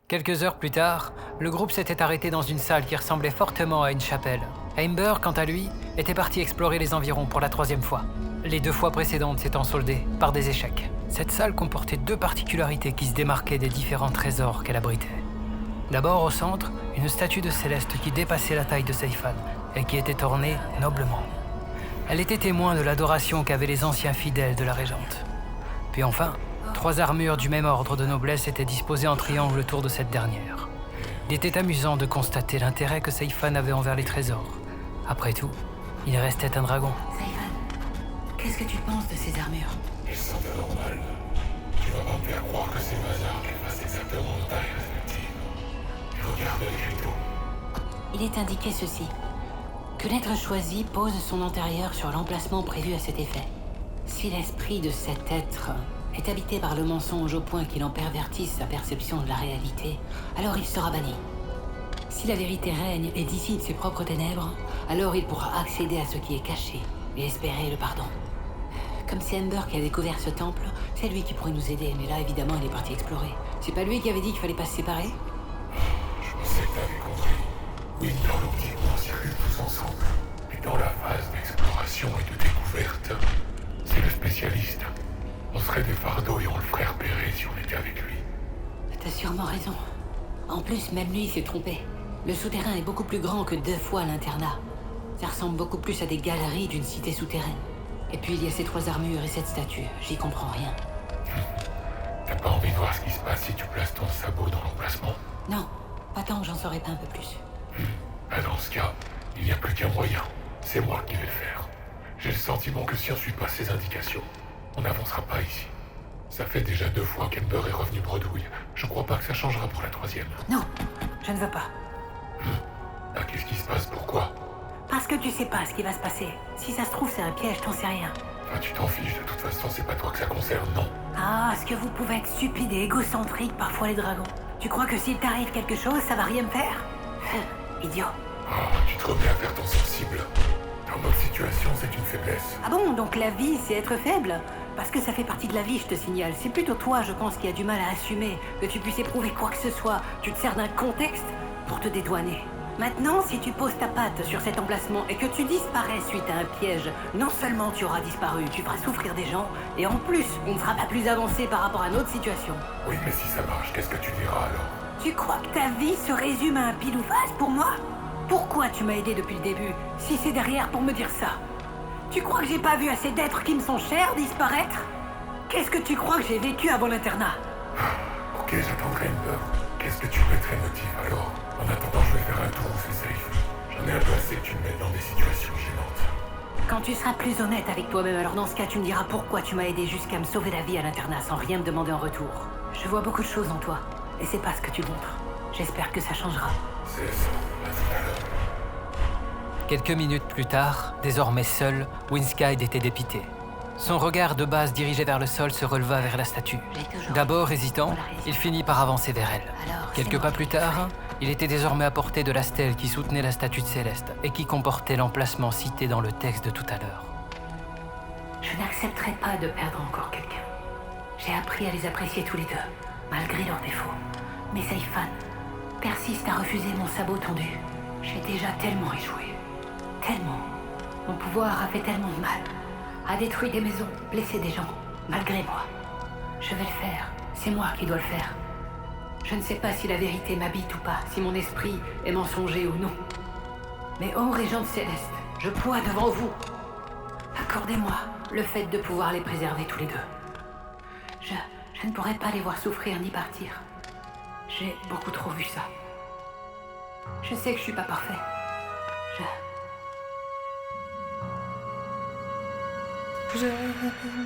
Quelques heures plus tard, le groupe s'était arrêté dans une salle qui ressemblait fortement à une chapelle. Amber, quant à lui, était parti explorer les environs pour la 3e fois. Les 2 fois précédentes s'étant soldées par des échecs. Cette salle comportait 2 particularités qui se démarquaient des différents trésors qu'elle abritait. D'abord, au centre, une statue de Céleste qui dépassait la taille de Seifan et qui était ornée noblement. Elle était témoin de l'adoration qu'avaient les anciens fidèles de la Régente. Puis enfin, 3 armures du même ordre de noblesse étaient disposées en triangle autour de cette dernière. Il était amusant de constater l'intérêt que Seifan avait envers les trésors. Après tout, il restait un dragon. Seifan, qu'est-ce que tu penses de ces armures? Elles sont anormales. Tu vas pas me faire croire que c'est hasard qu'elles fassent exactement nos tailles respectives. Et regarde l'écriteau. Il est indiqué ceci. Que l'être choisi pose son antérieur sur l'emplacement prévu à cet effet. Si l'esprit de cet être est habité par le mensonge au point qu'il en pervertisse sa perception de la réalité, alors il sera banni. Si la vérité règne et dissipe ses propres ténèbres, alors il pourra accéder à ce qui est caché et espérer le pardon. Comme c'est Amber qui a découvert ce temple, c'est lui qui pourrait nous aider, mais là évidemment il est parti explorer. C'est pas lui qui avait dit qu'il fallait pas se séparer? Je pensais que t'avais compris. Oui, dans l'optique, on circule tous ensemble. Mais dans la phase d'exploration et de découverte, c'est le spécialiste. On serait des fardeaux et on le ferait repérer si on était avec lui. T'as sûrement raison. En plus, même lui s'est trompé. Le souterrain est beaucoup plus grand que 2 fois l'internat. Ça ressemble beaucoup plus à des galeries d'une cité souterraine. Et puis il y a ces 3 armures et cette statue. J'y comprends rien. T'as pas envie de voir ce qui se passe si tu places ton sabot dans l'emplacement? Non, pas tant que j'en saurais pas un peu plus. Dans ce cas, il n'y a plus qu'un moyen. C'est moi qui vais le faire. J'ai le sentiment que si on suit pas ses indications, on n'avancera pas ici. Ça fait déjà 2 fois qu'Amber est revenu bredouille. Je crois pas que ça changera pour la 3e. Non, je ne veux pas. Ah, qu'est-ce qui se passe? Pourquoi? Parce que tu sais pas ce qui va se passer. Si ça se trouve, c'est un piège, t'en sais rien. Enfin, tu t'en fiches, de toute façon, c'est pas toi que ça concerne, non. Ah, est-ce que vous pouvez être stupide et égocentrique parfois les dragons? Tu crois que s'il t'arrive quelque chose, ça va rien me faire? Idiot. Tu te remets à faire ton sensible. Dans notre situation, c'est une faiblesse. Ah bon, donc la vie, c'est être faible? Parce que ça fait partie de la vie, je te signale. C'est plutôt toi, je pense, qui a du mal à assumer que tu puisses éprouver quoi que ce soit. Tu te sers d'un contexte pour te dédouaner. Maintenant, si tu poses ta patte sur cet emplacement et que tu disparais suite à un piège, non seulement tu auras disparu, tu feras souffrir des gens, et en plus, on ne sera pas plus avancé par rapport à notre situation. Oui, mais si ça marche, qu'est-ce que tu diras alors? Tu crois que ta vie se résume à un pile ou face pour moi? Pourquoi tu m'as aidé depuis le début, si c'est derrière pour me dire ça? Tu crois que j'ai pas vu assez d'êtres qui me sont chers disparaître? Qu'est-ce que tu crois que j'ai vécu avant l'internat? Ok, j'attendrai Amber. Qu'est-ce que tu mettrais motif alors? En attendant, je vais faire un tour où c'est safe. J'en ai un peu assez que tu me mettes dans des situations gênantes. Quand tu seras plus honnête avec toi-même, alors dans ce cas, tu me diras pourquoi tu m'as aidé jusqu'à me sauver la vie à l'internat sans rien me demander en retour. Je vois beaucoup de choses en toi, et c'est pas ce que tu montres. J'espère que ça changera. C'est ça, à tout à l'heure. Quelques minutes plus tard, désormais seul, Winskide était dépité. Son regard de base dirigé vers le sol se releva vers la statue. D'abord hésitant, il finit par avancer vers elle. Quelques pas plus tard, il était désormais à portée de la stèle qui soutenait la statue de Céleste et qui comportait l'emplacement cité dans le texte de tout à l'heure. Je n'accepterai pas de perdre encore quelqu'un. J'ai appris à les apprécier tous les deux, malgré leurs défauts. Mais Seifan persiste à refuser mon sabot tendu. J'ai déjà tellement échoué. Tellement. Mon pouvoir a fait tellement de mal. A détruit des maisons, blessé des gens, malgré moi. Je vais le faire. C'est moi qui dois le faire. Je ne sais pas si la vérité m'habite ou pas, si mon esprit est mensonger ou non. Mais ô Régent de Céleste, je ploie devant vous. Accordez-moi le fait de pouvoir les préserver tous les deux. Je ne pourrais pas les voir souffrir ni partir. J'ai beaucoup trop vu ça. Je sais que je suis pas parfait. Je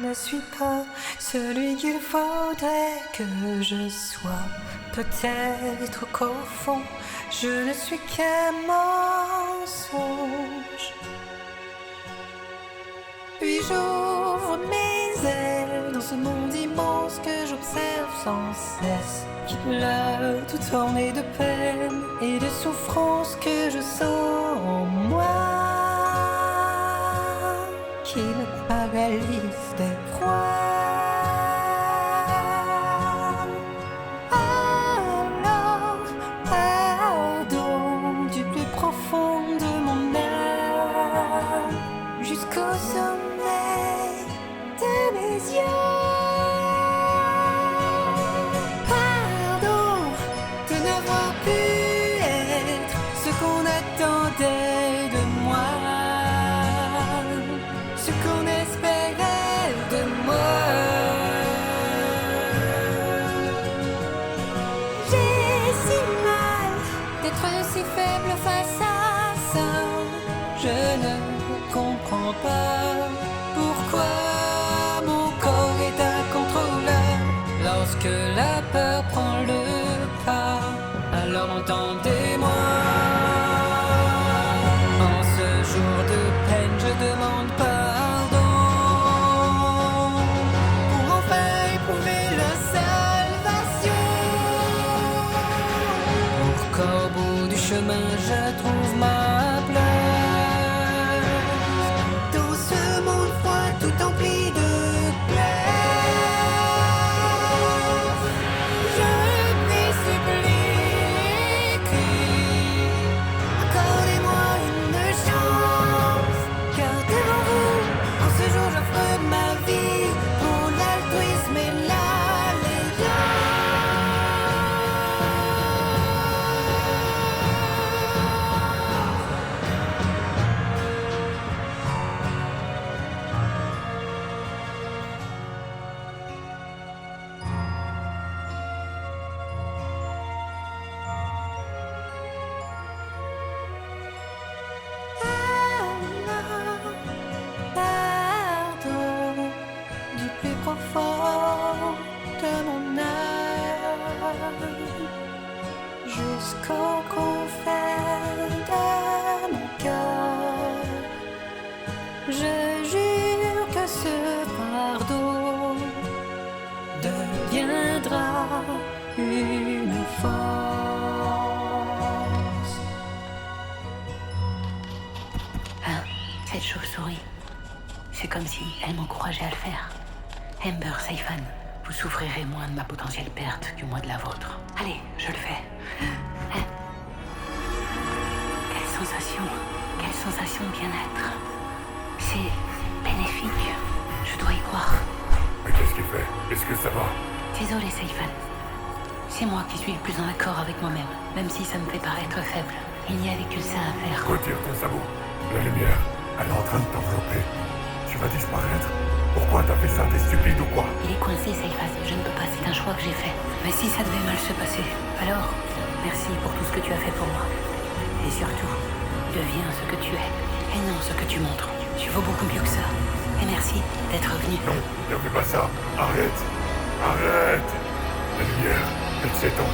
ne suis pas celui qu'il faudrait que je sois. Peut-être qu'au fond, je ne suis qu'un mensonge. Puis j'ouvre mes ailes dans ce monde immense que j'observe sans cesse, qui pleure tout orné de peine et de souffrance que je sens en moi, qui me paralyse d'effroi. Alors Alors entendez-moi. En ce jour de peine, je demande pardon pour enfin éprouver la salvation. Pour qu'au bout du chemin, je trouve ma place dans ce monde froid tout empli de jusqu'au confins de mon cœur. Je jure que ce fardeau deviendra une force. Hein, cette chauve-souris, c'est comme si elle m'encourageait à le faire. Amber, Saifan, vous souffrirez moins de ma potentielle perte que moi de la vôtre. Allez, je le fais. Hein? Quelle sensation de bien-être. C'est bénéfique, je dois y croire. Mais qu'est-ce qu'il fait? Est-ce que ça va? Désolé, Saifan. C'est moi qui suis le plus en accord avec moi-même, même si ça me fait paraître faible. Il n'y avait que ça à faire. Retire ton sabot. La lumière, elle est en train de t'envelopper. Tu vas disparaître. Pourquoi t'as fait ça? T'es stupide ou quoi? Il est coincé, Saifan. Je ne peux pas, c'est un choix que j'ai fait. Mais si ça devait mal se passer, alors, merci pour tout ce que tu as fait pour moi. Et surtout, deviens ce que tu es, et non ce que tu montres. Tu vaux beaucoup mieux que ça. Et merci d'être venu. Non, ne fais pas ça. Arrête. Arrête. La lumière, elle s'étend.